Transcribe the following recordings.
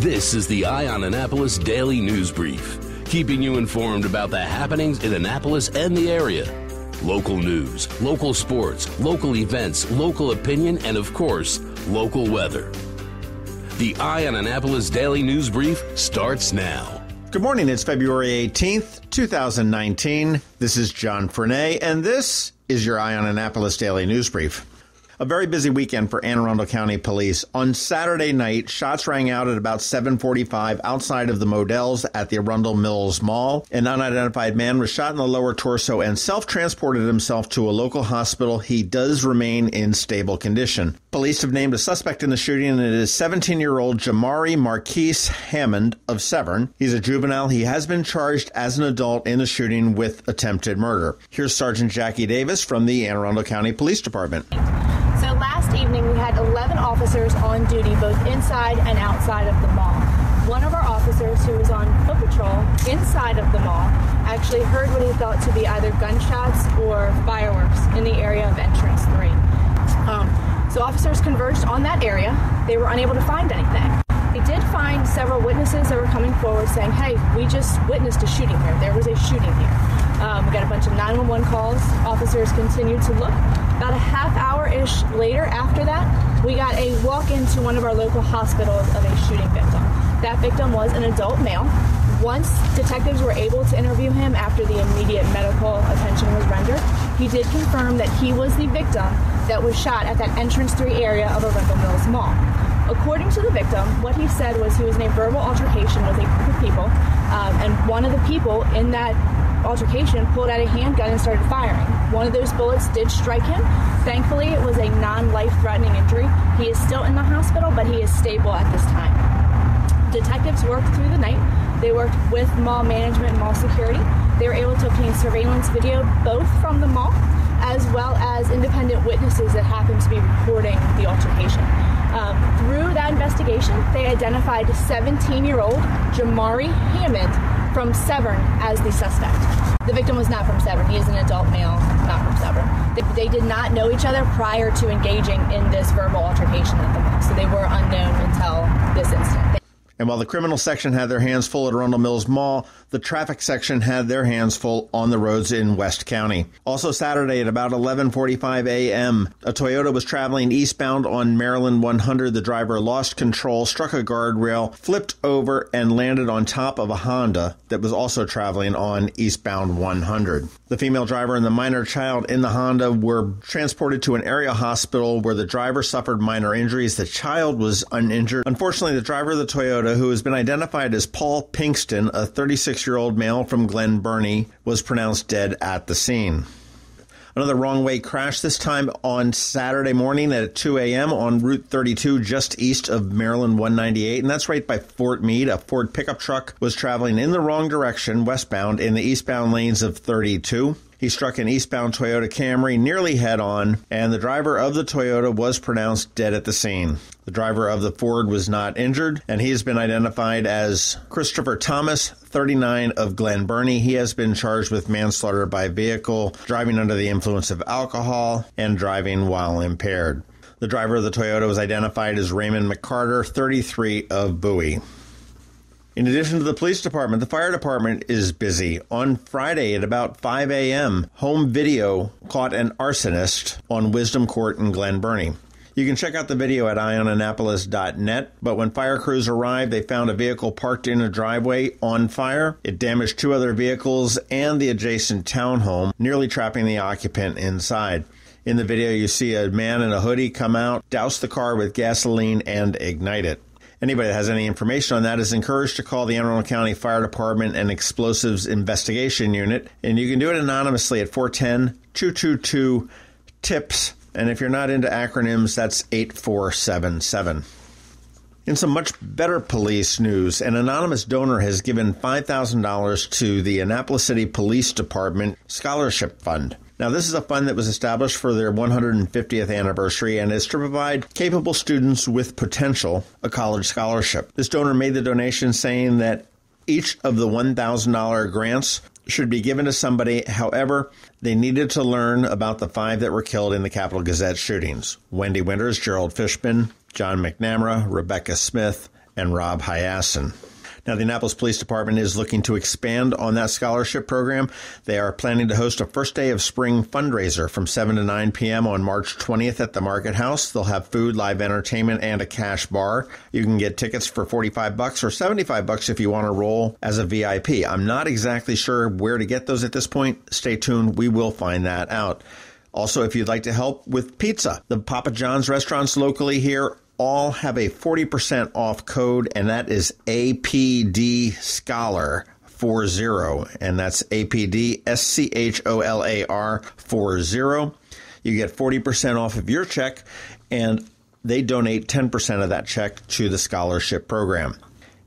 This is the Eye on Annapolis Daily News Brief, keeping you informed about the happenings in Annapolis and the area. Local news, local sports, local events, local opinion, and of course, local weather. The Eye on Annapolis Daily News Brief starts now. Good morning. It's February 18th, 2019. This is John Frenaye, and this is your Eye on Annapolis Daily News Brief. A very busy weekend for Anne Arundel County Police. On Saturday night, shots rang out at about 7:45 outside of the Models at the Arundel Mills Mall. An unidentified man was shot in the lower torso and self-transported himself to a local hospital. He does remain in stable condition. Police have named a suspect in the shooting, and it is 17-year-old Jamari Marquise Hammond of Severn. He's a juvenile. He has been charged as an adult in the shooting with attempted murder. Here's Sergeant Jackie Davis from the Anne Arundel County Police Department. So last evening, we had 11 officers on duty, both inside and outside of the mall. One of our officers, who was on foot patrol inside of the mall, actually heard what he thought to be either gunshots or fireworks in the area of entrance 3. So officers converged on that area. They were unable to find anything. They did find several witnesses that were coming forward saying, hey, we just witnessed a shooting here. There was a shooting here. We got a bunch of 911 calls. Officers continued to look. About a half hour-ish later after that, we got a walk-in to one of our local hospitals of a shooting victim. That victim was an adult male. Once detectives were able to interview him after the immediate medical attention was rendered, he did confirm that he was the victim that was shot at that entrance 3 area of Arundel Mills Mall. According to the victim, what he said was he was in a verbal altercation with a group of people, and one of the people in that altercation pulled out a handgun and started firing. One of those bullets did strike him. Thankfully, it was a non-life-threatening injury. He is still in the hospital, but he is stable at this time. Detectives worked through the night. They worked with mall management and mall security. They were able to obtain surveillance video both from the mall as well as independent witnesses that happened to be recording the altercation. Through that investigation, they identified 17-year-old Jamari Hammond from Severn as the suspect. The victim was not from Severn. He is an adult male, not from Severn. They did not know each other prior to engaging in this verbal altercation at the mall, so they were unknown until this instant. And while the criminal section had their hands full at Arundel Mills Mall, the traffic section had their hands full on the roads in West County. Also Saturday at about 11:45 a.m., a Toyota was traveling eastbound on Maryland 100. The driver lost control, struck a guardrail, flipped over, and landed on top of a Honda that was also traveling on eastbound 100. The female driver and the minor child in the Honda were transported to an area hospital where the driver suffered minor injuries. The child was uninjured. Unfortunately, the driver of the Toyota, who has been identified as Paul Pinkston, a 36-year-old male from Glen Burnie, was pronounced dead at the scene. Another wrong-way crash, this time on Saturday morning at 2 a.m. on Route 32 just east of Maryland 198, and that's right by Fort Meade. A Ford pickup truck was traveling in the wrong direction, westbound, in the eastbound lanes of 32. He struck an eastbound Toyota Camry nearly head-on, and the driver of the Toyota was pronounced dead at the scene. The driver of the Ford was not injured, and he has been identified as Christopher Thomas, 39, of Glen Burnie. He has been charged with manslaughter by vehicle, driving under the influence of alcohol, and driving while impaired. The driver of the Toyota was identified as Raymond McCarter, 33, of Bowie. In addition to the police department, the fire department is busy. On Friday at about 5 a.m., home video caught an arsonist on Wisdom Court in Glen Burnie. You can check out the video at eyeonannapolis.net, but when fire crews arrived, they found a vehicle parked in a driveway on fire. It damaged 2 other vehicles and the adjacent townhome, nearly trapping the occupant inside. In the video, you see a man in a hoodie come out, douse the car with gasoline, and ignite it. Anybody that has any information on that is encouraged to call the Anne Arundel County Fire Department and Explosives Investigation Unit, and you can do it anonymously at 410-222-TIPS, and if you're not into acronyms, that's 8477. In some much better police news, an anonymous donor has given $5,000 to the Annapolis City Police Department Scholarship Fund. Now, this is a fund that was established for their 150th anniversary and is to provide capable students with potential a college scholarship. This donor made the donation saying that each of the $1,000 grants should be given to somebody. However, they needed to learn about the 5 that were killed in the Capitol Gazette shootings: Wendy Winters, Gerald Fishman, John McNamara, Rebecca Smith, and Rob Hyasin. Now, the Annapolis Police Department is looking to expand on that scholarship program. They are planning to host a first day of spring fundraiser from 7 to 9 p.m. on March 20th at the Market House. They'll have food, live entertainment, and a cash bar. You can get tickets for $45 or $75 if you want to roll as a VIP. I'm not exactly sure where to get those at this point. Stay tuned. We will find that out. Also, if you'd like to help with pizza, the Papa John's restaurants locally here all have a 40% off code, and that is APD Scholar 40, and that's APD SCHOLAR 40. You get 40% off of your check, and they donate 10% of that check to the scholarship program.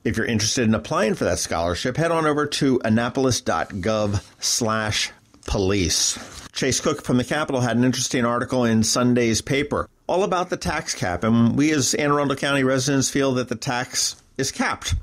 If you're interested in applying for that scholarship, head on over to annapolis.gov/police. Chase Cook from the Capitol had an interesting article in Sunday's paper all about the tax cap, and we as Anne Arundel County residents feel that the tax is capped.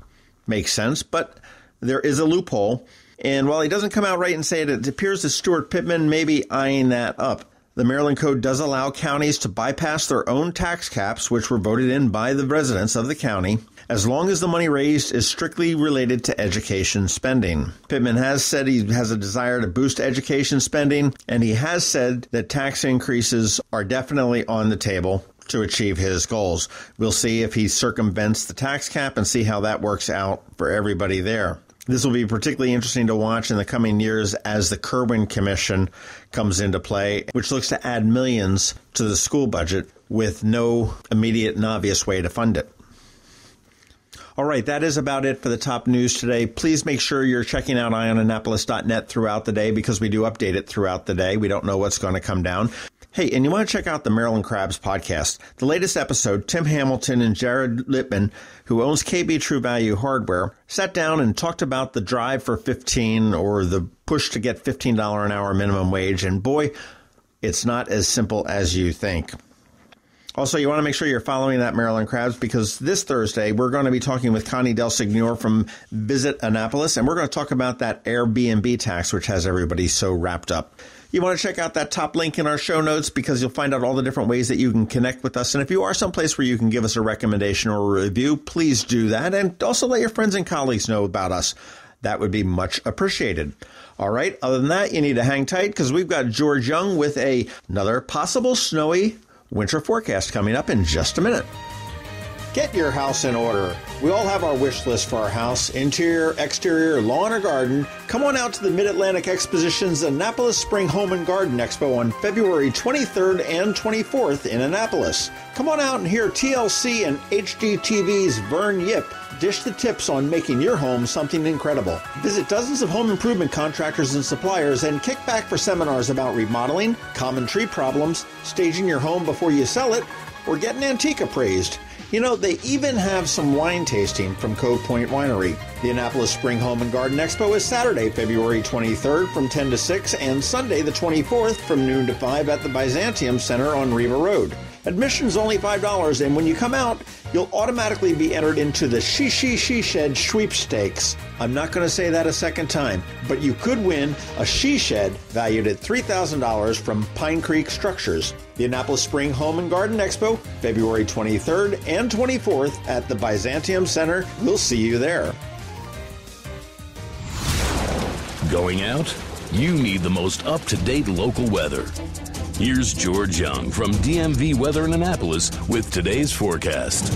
Makes sense, but there is a loophole, and while he doesn't come out right and say it, it appears that Stuart Pittman may be eyeing that up. The Maryland Code does allow counties to bypass their own tax caps, which were voted in by the residents of the county, as long as the money raised is strictly related to education spending. Pittman has said he has a desire to boost education spending, and he has said that tax increases are definitely on the table to achieve his goals. We'll see if he circumvents the tax cap and see how that works out for everybody there. This will be particularly interesting to watch in the coming years as the Kerwin Commission comes into play, which looks to add millions to the school budget with no immediate and obvious way to fund it. All right, that is about it for the top news today. Please make sure you're checking out eyeonannapolis.net throughout the day because we do update it throughout the day. We don't know what's going to come down. Hey, and you want to check out the Maryland Crabs podcast. The latest episode, Tim Hamilton and Jared Lippman, who owns KB True Value Hardware, sat down and talked about the drive for 15 or the push to get $15 an hour minimum wage. And boy, it's not as simple as you think. Also, you want to make sure you're following that Maryland Crabs because this Thursday, we're going to be talking with Connie Del Signor from Visit Annapolis, and we're going to talk about that Airbnb tax, which has everybody so wrapped up. You want to check out that top link in our show notes because you'll find out all the different ways that you can connect with us. And if you are someplace where you can give us a recommendation or a review, please do that. And also let your friends and colleagues know about us. That would be much appreciated. All right. Other than that, you need to hang tight because we've got George Young with another possible snowy winter forecast coming up in just a minute. Get your house in order. We all have our wish list for our house, interior, exterior, lawn or garden. Come on out to the Mid-Atlantic Exposition's Annapolis Spring Home and Garden Expo on February 23rd and 24th in Annapolis. Come on out and hear TLC and HGTV's Vern Yip dish the tips on making your home something incredible. Visit dozens of home improvement contractors and suppliers and kick back for seminars about remodeling, common tree problems, staging your home before you sell it, or getting antique appraised. You know, they even have some wine tasting from Cove Point Winery. The Annapolis Spring Home and Garden Expo is Saturday, February 23rd from 10 to 6 and Sunday the 24th from noon to 5 at the Byzantium Center on Riva Road. Admission's only $5, and when you come out, you'll automatically be entered into the She Shed sweepstakes. I'm not going to say that a second time, but you could win a she shed valued at $3,000 from Pine Creek Structures. The Annapolis Spring Home and Garden Expo, February 23rd and 24th at the Byzantium Center. We'll see you there. Going out? You need the most up-to-date local weather. Here's George Young from DMV Weather in Annapolis with today's forecast.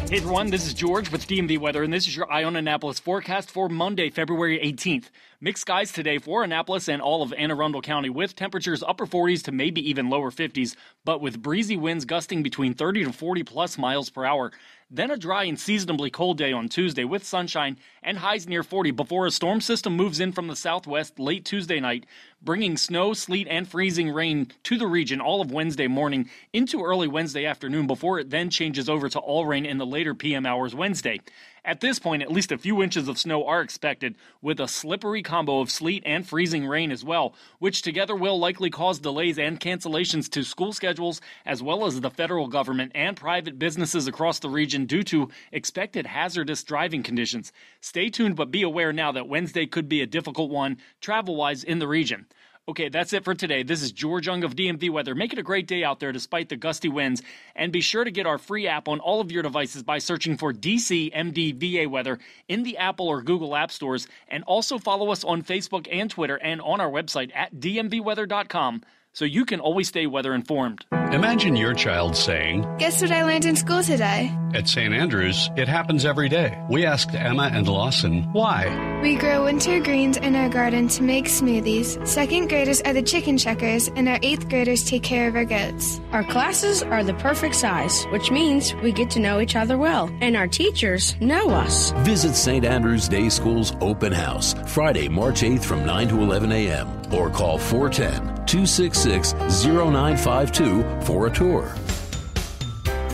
Hey everyone, this is George with DMV Weather, and this is your Eye on Annapolis forecast for Monday, February 18th. Mixed skies today for Annapolis and all of Anne Arundel County with temperatures upper 40s to maybe even lower 50s, but with breezy winds gusting between 30 to 40 plus miles per hour. Then a dry and seasonably cold day on Tuesday with sunshine and highs near 40 before a storm system moves in from the southwest late Tuesday night, bringing snow, sleet, and freezing rain to the region all of Wednesday morning into early Wednesday afternoon before it then changes over to all rain in the later PM hours Wednesday. At this point, at least a few inches of snow are expected, with a slippery combo of sleet and freezing rain as well, which together will likely cause delays and cancellations to school schedules, as well as the federal government and private businesses across the region due to expected hazardous driving conditions. Stay tuned, but be aware now that Wednesday could be a difficult one travel-wise in the region. Okay, that's it for today. This is George Young of DMV Weather. Make it a great day out there despite the gusty winds. And be sure to get our free app on all of your devices by searching for DCMDVA Weather in the Apple or Google App Stores. And also follow us on Facebook and Twitter and on our website at dmvweather.com so you can always stay weather informed. Imagine your child saying, "Guess what I learned in school today?" At St. Andrews, it happens every day. We asked Emma and Lawson why. We grow winter greens in our garden to make smoothies. Second graders are the chicken checkers, and our 8th graders take care of our goats. Our classes are the perfect size, which means we get to know each other well, and our teachers know us. Visit St. Andrews Day School's open house, Friday, March 8th from 9 to 11 a.m. or call 410-266-0952 for a tour.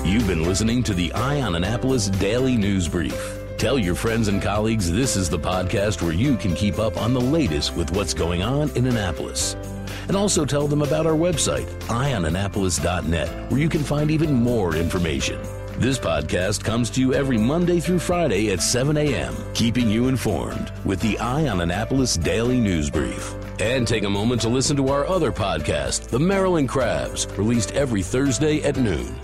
You've been listening to the Eye on Annapolis Daily News Brief. Tell your friends and colleagues this is the podcast where you can keep up on the latest with what's going on in Annapolis. And also tell them about our website, eyeonannapolis.net, where you can find even more information. This podcast comes to you every Monday through Friday at 7 a.m., keeping you informed with the Eye on Annapolis Daily News Brief. And take a moment to listen to our other podcast, The Maryland Crabs, released every Thursday at noon.